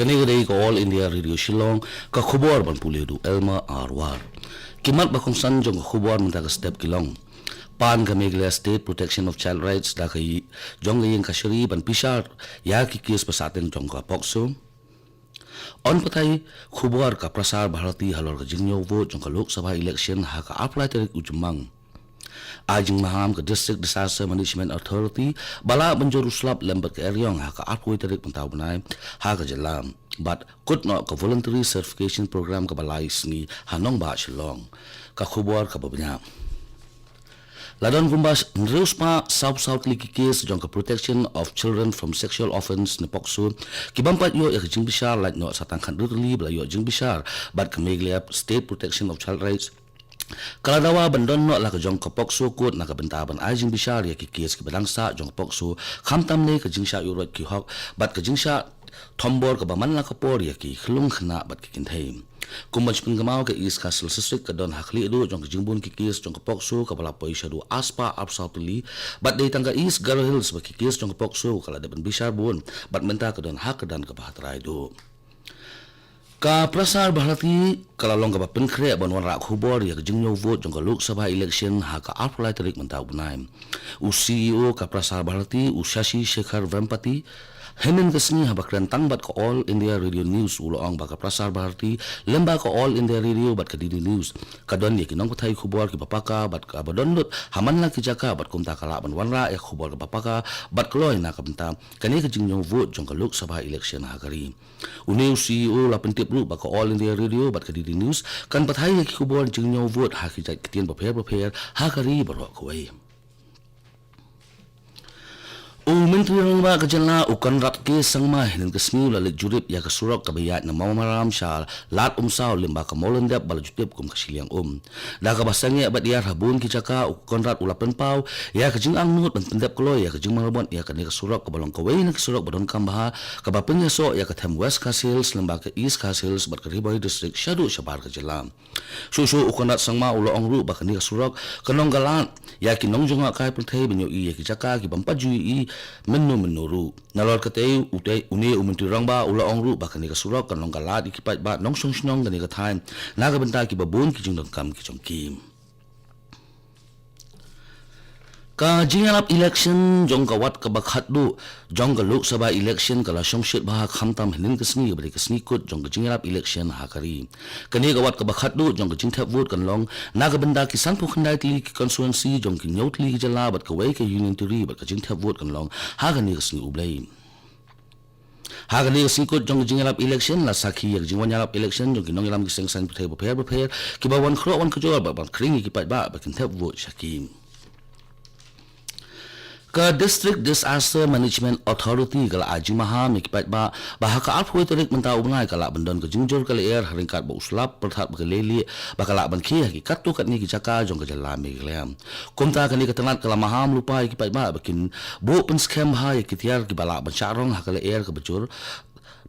Kanigay ko All India Radio Shillong ka khubor ban pulidu Elma Arwar. Kimat bakong sanjong ka khubor menta ka step kilong. Pan ka Meghalaya State Protection of Child Rights da kay jong gayeng kasiri ban pisar ya kikis pasatin jong ka pokso. On patay khubor ka Prasar Bharati halor ka jingyo vote jong ka Lok Sabha election ha ka apply tarik ujumang. Ajing maham ke District Disaster Management Authority bala banjur uslap lembat ke eryong ha ka apoi tarik pentaw benai ha ka jalam but could not ka voluntary certification program ka balai sni hanong ba shilong ka khubor ka babnya ladon gumbas nreus pa south liki case jong ka protection of children from sexual offense ni pokso kibampat yo ek jing bisar like no satang khan ruli bla yo jing bisar but ka Meghalaya State Protection of Child Rights kaladawa bandon no la ka jong kapok so kot na ka bentaban ajing bisar ya ki kes ki balangsa jong kapok so khamtam ne ka jingsha urot ki hok bat ka jingsha thombor ka baman la ka por ya ki khlung khna bat ki kinthai kumbach pun gamao ka East Castle District ka don hakli do jong jingbun ki kes jong kapok so ka bala poisa do aspa up southly bat dei tangga East Garo Hills ba ki kes jong kapok so kala de ban bisar bun bat menta ka don hak dan ka bahatrai do ka Prasar Bharati kalalong ka penkre banwan rak khubor ya jingyo vote jong ka Lok Sabha election ha ka apply tarik mentaw bunai u CEO ka Prasar Bharati u Shashi Shekhar Vempati henin kesni ha bakran tangbat ka All India Radio News uloong ba ka Prasar Bharati lemba ka All India Radio bat ka DD News kadon ya kinong pathai khubor ki papaka bat ka badonlut haman la ki jaka bat kumta kala banwan ra e khubor ka papaka bat kloy na ka benta kani ka jingyo vote jong ka Lok Sabha election ha kari Uneu CEO la pentip lu ba ka All India Radio bat ka DD News kan pathai ki khubor jingyo vote ha ki jat kitien prepare ha kari baro koi Menteri Rangba Kajala ukan rat ke sangma hinin kesni lalit jurip ya kesurok kabayat na mamaram syal lat umsaw limba ka molendap bala jutip kum kasiliang da ka basangnya bat dia habun ki jaka ukan rat ulapen pau ya kajing angnut ban pendap kloy ya kajing marabon ya ka ni kesurok ka balong kawai na kesurok badon kambaha ka bapenya so ya ka them West Castles limba ka East Castles bat ka Riboy District syadu syabar Kajala susu ukan rat sangma ulong ru ba ka ni kesurok kanong galan ya kinong jonga kai penthai benyo i ya ki jaka ki bampa jui menuru nalor katei utai uni Menteri Rangba ulaong ru bakani ka surok kan long galat ikipat ba nong song snong gani ka time naga benta ki babun ki jingdong kam ki jongkim ka jingalap election jong ka wat ka bakhat du jong ka Lok Sabha election kala shongshit ba khamtam hinin kasni bari kasni kut jong ka jingalap election hakari kani ka wat ka bakhat du jong ka jingthap vote kan long naga benda ki sanpu khandai ti ki constituency jong ki nyotli ki jala bat ka wai ka union turi bat ka jingthap vote kan long hakani kasni ublai hakani kasni kut jong ka jingalap election la sakhi yak jingwan yalap election jong ki nong yalam ki sengsan prepare ki ba wan khro wan kjor ba kring ki pat ba kinthap vote shakim ka District Disaster Management Authority kala aji maha mikipat ba bahaka apoi tarik menta ubnai kala bandon ka jingjor kala air haringkat ba uslap perthat ba leli ba kala ban khi hakikat tu kat ni ki jaka jong ka jala Meghalaya kumta kani ka tangat kala maham lupa ikipat ba bakin bo pen scam ha yakitiar ki bala ban charong hakala air ka bajur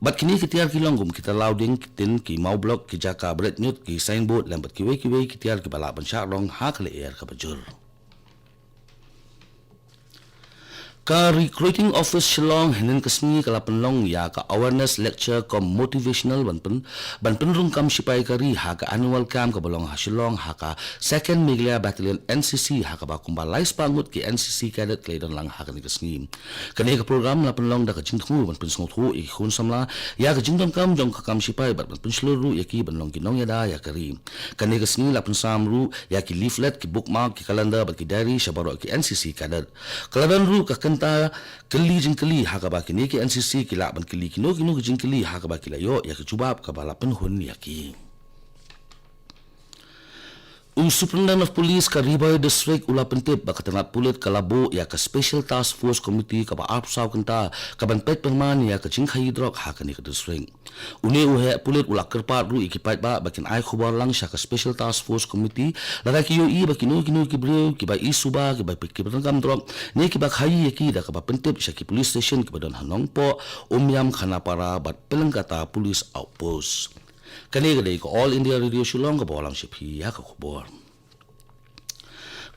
bat kini kitiar ki longgum kita louding kitin ki mau blok ki jaka bread newt ki signboard lambat ki we kitiar ki bala ban charong hakala air ka bajur ka recruiting office Shillong hinin kasni kala penlong ya ka awareness lecture ka motivational ban rung kam sipai kari ha ka annual camp ka balong ha Shillong ha ka second Meghalaya Battalion NCC ha ka ba kumbalais pangut ki NCC cadet kleidon lang ha ka ni kasni kani ka program la penlong da ka jingthu ban pinsong thu I khun samla ya ka jingdom kam jong ka kam sipai ban pinsluru ya ki banlong ki nong ya da ya kari kani kasni la pensam ru ya ki leaflet ki bookmark ki calendar ba ki diary shabaro ki NCC cadet kaladan ru ka ta keli jingkeli hakaba kini ki NCC ki la ban keli kino jingkeli hakaba ki la yo ya ki jubab ka bala penhun ya ki Superintendent of Police ka Riboy District ula pentip ba katangat pulit kalabo ya ka Special Task Force Committee ka ba apsaw kanta ka ban pet perman ya ka jingkhay drok ha ka ni ka district uni uhe pulit ula kerpat ru ikipat ba bakin ay khubar lang siya ka Special Task Force Committee lada ki yo I ba kino ki brio ki ba isuba ki ba ki berangam drok ni ki ba khayi ki da ka ba pentip siya ki police station ki ba don hanong po umyam khana para bat pelengkata police outpost kani gadai ko All India Radio Shillong ka bolang sipi ya ka khubor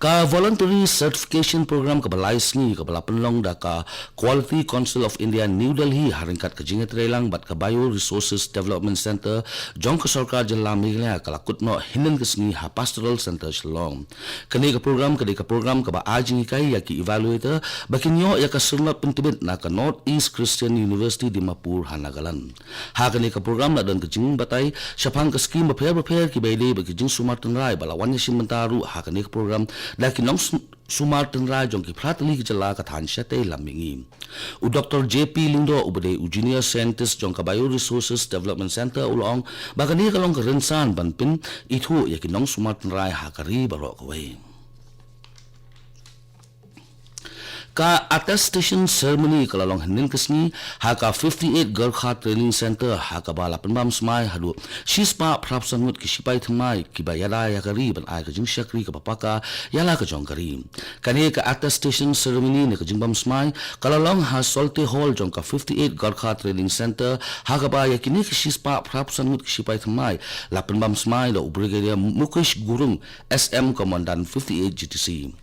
Ka voluntary certification program ka balai sngi ka bala penlong da ka Quality Council of India New Delhi haringkat ka jingat relang bat ka Bio Resources Development Center jong ka sarkar jilla Meghalaya ka lakut no hinan ka sngi ha Pastoral Center Shillong. Kani ka program ka ba ajing kai ya ki evaluator bakinyo ya ka sunat pentibit na ka North East Christian University di Dimapur Hanagalan. Ha kani ka program na dan ka jing batay syapang ka scheme beper ki baile bagi jing Sumatera Rai bala wanya simentaru ha kani ka program Laki nong Sumatera Rai jong ki pratali ki jala ka than syate lamingi. U Dr. JP Lindo ubade u Junior Scientist jong ka Bio Resources Development Center ulong bagani ka long ka rensan banpin itu ya ki nong Sumatera Rai ha kari barok kawai. Ka attestation ceremony kalalong hanin kasni haka 58 Gorkha Training Center haka bala penbam smai hadu shispa prapsangut ki sipai thmai ki bayara ya kari ban ai ka jing shakri ka papaka yala ka jong kari kani ka attestation ceremony ne ka jingbam smai kalalong ha solte hall jong ka 58 Gorkha Training Center haka ba ya kini ki shispa prapsangut ki sipai thmai la penbam smai la Brigadier Mukesh Gurung SM Commandant 58 GTC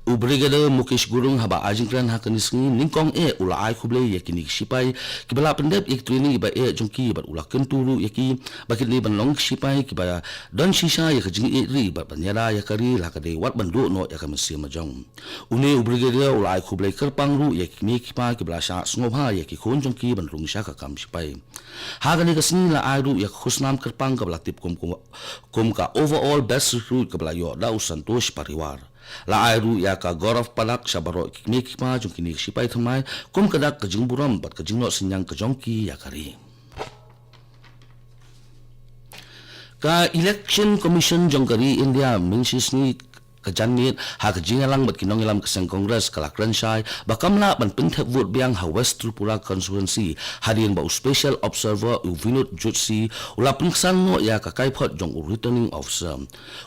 Brigadier Mukesh Gurung haba ajingkran hakanisngi ningkong ula ai khuble yakini sipai kibala pendep ik training ba jongki ba ula kenturu yaki bakili banlong sipai kibaya don shisha yak jing ri ba banyara yakari lakade wat bandu no yakamsi majong uni Brigadier ula ai khuble kerpang ru yakini kipa kibala sha sngoba yaki khon jongki banrung sha ka kam sipai hagani kasni la ai ru yak khusnam kerpang kabla tip kum ka overall best recruit kabla yo da usantosh pariwar la airu ya ka Gaurav Palak sabaro kini ma jong kini sipai thamai kum kadak ka jingburam bat ka jingno sinyang ka jongki ya kari ka election commission jongkari India minsisni kajanit ha kajingalang bat kinong ilam kaseng Congress kalakran shai bakamla ban pinthep vote biang ha West Tripura constituency hadian ba special observer Vinod Jutsi ula pingsan no ya ka kaiphot jong returning officer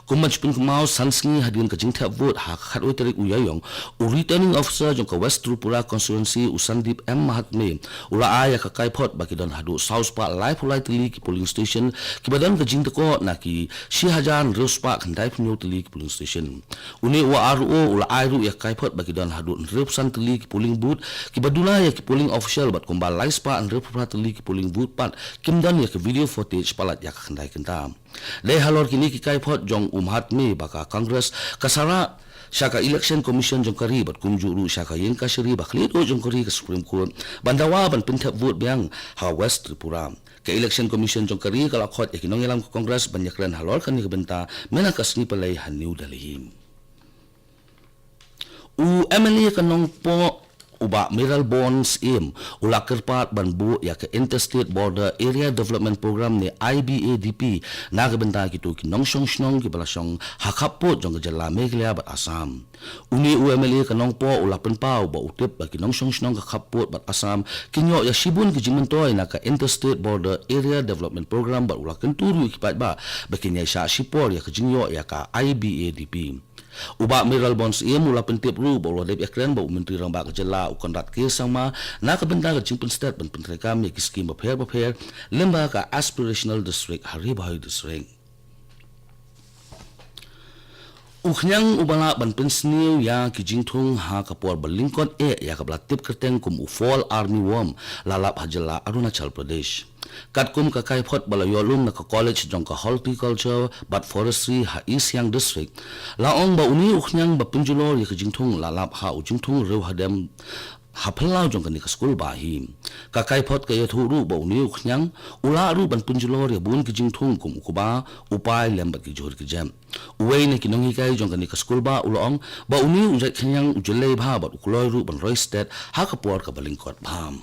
kumach pin kumau sansngi hadian kajingthep vote ha khatoi tarik uyayong returning officer jong ka West Tripura constituency Usandip M Mahatme ula aya ka kaiphot bakidan hadu South Pa live tili ki polling station kibadan kajingtako na ki Shihajan Ruspa khandai pnyo tili ki polling station uni wa RO ula airu ya kaiphot bagi dan hadut repsan teli ki polling booth ki badula ya ki polling official bat kumbal laispa an repra teli ki polling booth pat kimdan ya ki video footage palat ya khandai kenta le halor kini ki kaiphot jong Mahatme baka Congress kasara Shaka Election Commission jong kari bat kumjuru shaka yengka shiri bakli do jong kari ka Supreme Court bandawa ban pinthap vote biang ha West Tripura ke Election Commission jong kari kala khot ekinong ilam ko Congress banyakran halor kani kebenta mena kasni palai han New Delhi u MLA kanong po uba Miral Bonds ula kerpat banbu ya ke Interstate Border Area Development Program ni IBADP na kebenta kitu kinong snong ki balasong hakapo jong jala Meghalaya bat Assam uni UMLA kanong po ula penpau ba utip ba kinong snong ka kapot bat Assam kinyo ya shibun ki jimentoy na ka Interstate Border Area Development Program ba ula kenturu kipat ba bakinya sha shipor ya kijinyo ya ka IBADP uba Miral Bonds mula pentip ru ba dep yakren ba menteri rang ba kejela ukandrat ke sama na ka benda ka jingpen state ban pentrekam ya skim ba pher lemba ka aspirational district Haribhai district uknyang ubala ban pensniu ya kijingthung ha kapor balingkon ya ka blatip kerteng kum ufol army worm lalap hajala Arunachal Pradesh katkum ka kaiphot balayolum na ka college jong ka horticulture but forestry ha East Siang district laong ba uni uknyang ba punjulor ya kijingthung lalap ha ujingthung rew hadem haplau jong kani ka school bahi ka kaiphot ka yathuru ba uni uknyang ula ru ban punjulor ya bun kijingthung kum kuba upai lemba ki jor ki jam uwei ne kinongi kai jong kani ka school ba ulong ba uni unjat khanyang ujulei bha ba ukloi ru ban roi state ha ka por ka balingkot bham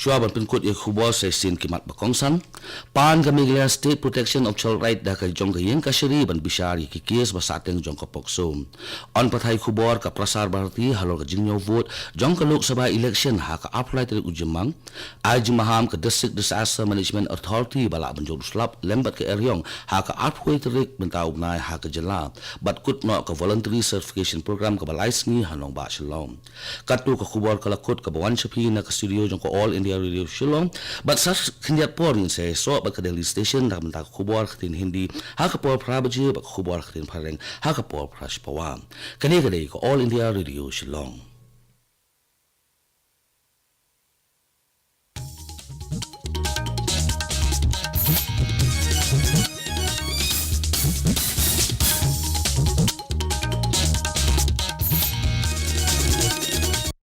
Shuaban pinkut ya khubor sa sin kimat bakongsan pan ka Meghalaya State Protection of Child Right da ka jong ka yeng ka shiri ban bishari ki kes ba sateng jong ka pokso on pathai khubor ka Prasar Bharati halor ka jingyo vote jong ka Lok Sabha election ha ka apply tari ujimang aj maham ka District Disaster Management Authority bala ban jong slap lembat ka eryong ha ka apply tari bentaw nai ha ka jala bat kut no ka voluntary certification program ka balai sngi hanong ba shalom katu ka khubor ka lakut ka bawan shapi na ka studio jong ka All India India Radio Shillong. But such kinjat por in say so ba Delhi station dak man ta khubor khatin Hindi hakapor prabaji ba khubor khatin phareng hakapor prash pawam. Kani ko All India Radio Shillong.